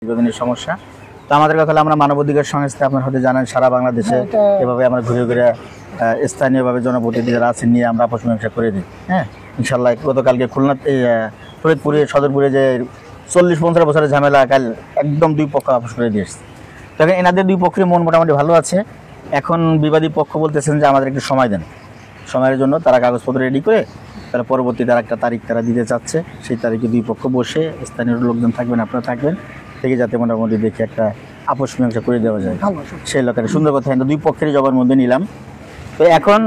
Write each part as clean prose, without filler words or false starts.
দীর্ঘদিনের সমস্যা। তো আমাদের কথা হলো আমরা মানবাধিকার সংস্থা আপনার হয়তো জানেন সারা বাংলাদেশে এভাবে আমরা ঘুরে ঘুরে স্থানীয়ভাবে জনপ্রতিনিধি যারা আছেন নিয়ে আমরা আপোষ মীমাংসা করে দিই। হ্যাঁ, ইনশাল্লাহ গতকালকে খুলনা ফরিদপুরে সদরপুরে যে 40-50 বছরের ঝামেলা কাল একদম দুই পক্ষ আপোষ করে দিয়ে এসছে। তখন এনাদের দুই পক্ষের মন মোটামুটি ভালো আছে। এখন বিবাদী পক্ষ বলতেছেন যে আমাদের একটু সময় দেন, সময়ের জন্য তারা কাগজপত্র রেডি করে তারা পরবর্তীতে আর একটা তারিখ তারা দিতে চাচ্ছে। সেই তারিখে দুই পক্ষ বসে স্থানীয় লোকজন থাকবেন, আপনারা থাকবেন, থেকে যাতে মোটামুটি দেখে একটা আপোষ মীমাংসা করে দেওয়া যায়। সেই লোকের সুন্দর কথা কিন্তু দুই পক্ষেরই জবার মধ্যে নিলাম। তো এখন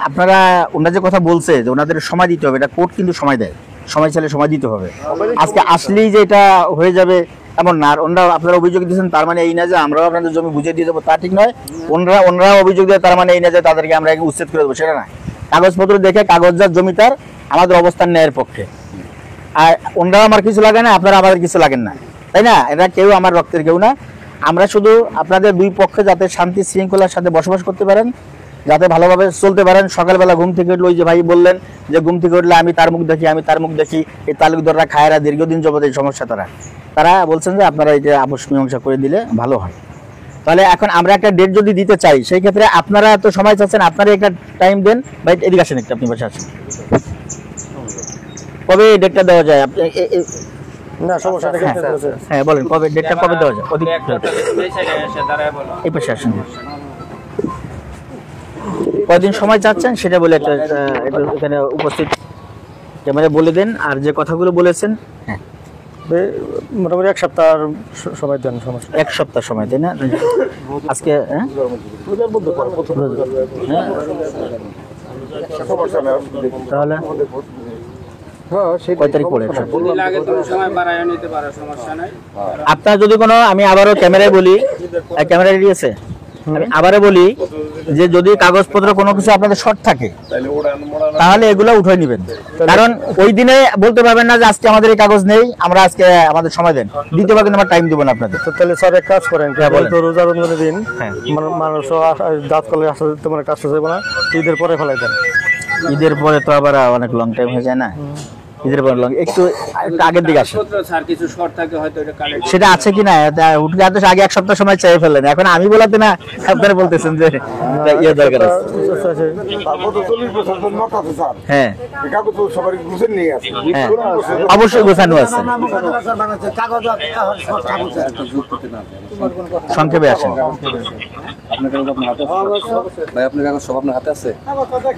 আপনারা ওনারা যে কথা বলছে যে ওনাদের সময় দিতে হবে, এটা কোর্ট কিন্তু সময় দেয়, সময় চাইলে সময় দিতে হবে। আজকে আসলেই যে এটা হয়ে যাবে এমন না। আর ওনারা আপনারা অভিযোগ দিয়েছেন তার মানে এই না যে আমরাও আপনাদের জমি বুঝিয়ে দিয়ে দেবো, তা ঠিক নয়। ওনারা অভিযোগ দেয় তার মানে এই না যে তাদেরকে আমরা উচ্ছেদ করে দেবো, সেটা না। কাগজপত্র দেখে কাগজজাত জমিদার আমাদের অবস্থান ন্যায়ের পক্ষে। আর ওনারা আমার কিছু লাগে না, আপনারা আমাদের কিছু লাগেন না, তাই না? এরা কেউ আমার রক্তের কেউ না। আমরা শুধু আপনাদের দুই পক্ষে যাতে শান্তি শৃঙ্খলার সাথে বসবাস করতে পারেন, যাতে ভালোভাবে চলতে পারেন। সকালবেলা ঘুম থেকে উঠলে ওই যে ভাই বললেন যে ঘুম থেকে উঠলে আমি তার মুখ দেখি, আমি তার মুখ দেখি, এই তালুকদাররা খায়রা দীর্ঘদিন যাবত এই সমস্যা তারা বলছেন যে আপনারা এটা আপোষ মীমাংসা করে দিলে ভালো হয়। তাহলে এখন আমরা একটা ডেট যদি দিতে চাই, সেই ক্ষেত্রে আপনারা তো সময় চাচ্ছেন, আপনারা একটা টাইম দেন। ভাই এদিকে আসেন একটু, আপনি বসে আছেন, কবে ডেটটা দেওয়া যায়? না সমস্যা হ্যাঁ বলেন, কবে ডেটটা কবে দেওয়া যায়? এই পাশে আসেন, কয়দিন সময় চাচ্ছেন সেটা বলে একটা এখানে উপস্থিত ক্যামেরা বলে দেন। আর যে কথাগুলো বলেছেন হ্যাঁ মোটামুটি 1 সপ্তাহ সময় দেন। সমস্যা 1 সপ্তাহ সময় দেন না আজকে? হ্যাঁ তাহলে কয় তারিখ পড়ে? আপনার যদি কোনো, আমি আবারও ক্যামেরায় বলি, ক্যামেরা রেডি আছে, আমি আবারও বলি যে যদি কাগজপত্র কোনো কিছু আপনাদের শর্ট থাকে তাহলে এগুলো উঠে নেবেন। কারণ ওই দিনে বলতে পারবেন না যে আজকে আমাদের এই কাগজ নেই, আমরা আজকে আমাদের সময় দেন, দ্বিতীয়বার কিন্তু আমরা টাইম দেবো না আপনাদের। তাহলে স্যার এক কাজ করেন, রোজা রমজানের দিন মানুষ দাঁত কলে আসলে তোমার কাজটা যাবে না, ঈদের পরে ফেলাই দেন। ঈদের পরে তো আবার অনেক লং টাইম হয়ে যায় না, ঈদের পরে একটু আগের দিকে আসে, সেটা আছে কিনা উঠলে এত আগে 1 সপ্তাহ সময় চাই ফেলেন। এখন আমি বলাতে না, আপনারা বলতেছেন যে ইয়ে দরকার আছে। হ্যাঁ অবশ্যই গোছানো আছে। সংক্ষেপে আসেন।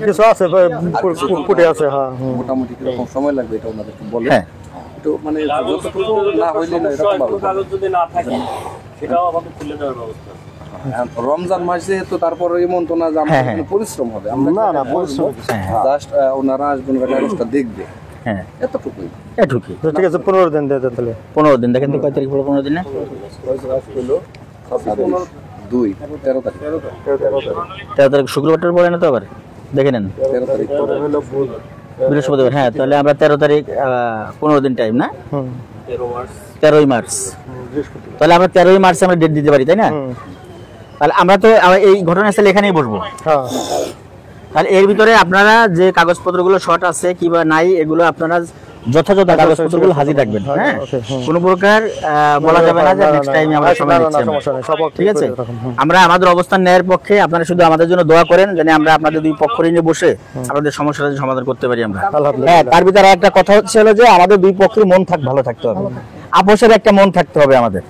কিছু আছে মোটামুটি কিরকম সময় লাগবে এটা ওনাদেরকে বলে। হ্যাঁ একটু মানে যতটুকু না হইলে না এরকম কাগজ যদি না থাকে সেটাও আমাদের খুলে দেওয়ার ব্যবস্থা। রমজান মাসে তো তারপর এমন তো না যে আমাদের পরিশ্রম হবে, আমরা না পরিশ্রম জাস্ট ওনারা আসবেন কাগজটা দেখবে। হ্যাঁ এতটুকুই এটুকুই। ঠিক আছে 15 দিন দেন তাহলে। 15 দিন দেখেন তো কয় তারিখ পড়লো? 15 দিনে 13 তারিখ শুক্রবারটার পরে না তো আবার দেখে নেন, 13 তারিখ বৃহস্পতিবার। হ্যাঁ তাহলে আমরা 13 তারিখ 15 দিন টাইম না, 13ই মার্চ। তাহলে আমরা 13ই মার্চ আমরা ডেট দিতে পারি, তাই না? তাহলে আমরা তো এই ঘটনাস্থলে এখানেই বসবো। তাহলে এর ভিতরে আপনারা যে কাগজপত্রগুলো শর্ট আছে কিংবা নাই এগুলো আপনারা যথাযথ কাগজপত্রগুলো হাজির রাখবেন। হ্যাঁ কোনো প্রকার বলা যাবে না যে নেক্সট টাইমে আমরা সময় দিচ্ছি, ঠিক আছে? আমরা আমাদের অবস্থান ন্যায়ের পক্ষে, আপনারা শুধু আমাদের জন্য দোয়া করেন যেন আমরা আপনাদের দুই পক্ষ নিয়ে বসে আমাদের সমস্যাটা সমাধান করতে পারি আমরা। হ্যাঁ তার ভিতরে একটা কথা হচ্ছে হলো যে আমাদের দুই পক্ষের মন ভালো থাকতে হবে, আপোষের একটা মন থাকতে হবে আমাদের।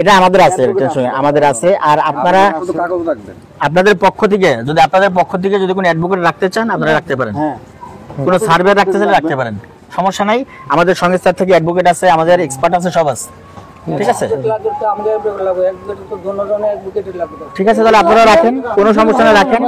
এটা আমাদের আছে, আমাদের আছে। আর আপনারা আপনাদের পক্ষ থেকে যদি কোনো অ্যাডভোকেট রাখতে চান আপনারা রাখতে পারেন, কোনো সার্ভে রাখতে চান রাখতে পারেন, সমস্যা নাই। আমাদের সংস্থার থেকে অ্যাডভোকেট আছে, আমাদের এক্সপার্ট আছে, সব আছে, ঠিক আছে? ঠিক আছে তাহলে আপনারা রাখেন, কোনো সমস্যা না, রাখেন।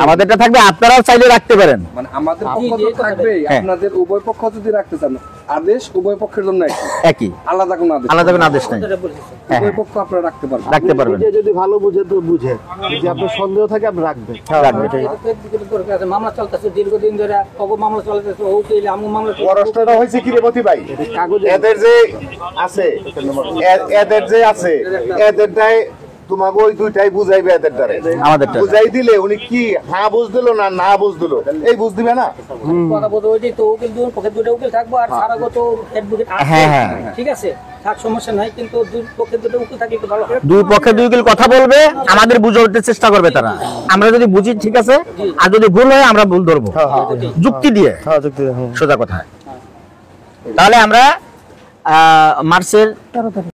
আমাদেরটা থাকবে, আপনারাও চাইলে রাখতে পারেন। মানে আমাদের পক্ষ তো থাকবে, আপনাদের উভয় পক্ষ যদি রাখতে চান আদেশ উভয় পক্ষের জন্য একই, আলাদা কোনো আদেশ নাই। উভয় পক্ষ আপনারা রাখতে পারবেন। যদি ভালো বুঝে তো বুঝে, যদি আপনার সন্দেহ থাকে আপনি রাখবেন। মামলা চলতেছে দীর্ঘদিন ধরে, মামলা চলতেছে, প্রশ্নটা হয়েছে কি রে মতি ভাই, এদের যে আছে এদেরটাই তোমাকে ওই দুইটাই বুঝাইবে এদের দ্বারা আমাদেরটা বুঝাই দিলে উনি কি হ্যাঁ বুঝ দিল না না বুঝ দিল এই বুঝ দিবে না কথা বলতে ওই যে তো উকিল দুই পক্ষে দুটো উকিল থাকবো আর সারাগত অ্যাডভোকেট হ্যাঁ, হ্যাঁ। ঠিক আছে থাক সমস্যা নাই কিন্তু দুই পক্ষে দুটো উকিল থাকলে একটু ভালো হয়। দুই পক্ষে দুই উকিল কথা বলবে, আমাদের বুঝাতে চেষ্টা করবে তারা। আমরা যদি বুঝি ঠিক আছে, আর যদি ভুল হয় আমরা ভুল ধরবো যুক্তি দিয়ে, হ্যাঁ যুক্তি সোজা কথা। তাহলে আমরা মার্চের 13 তারিখ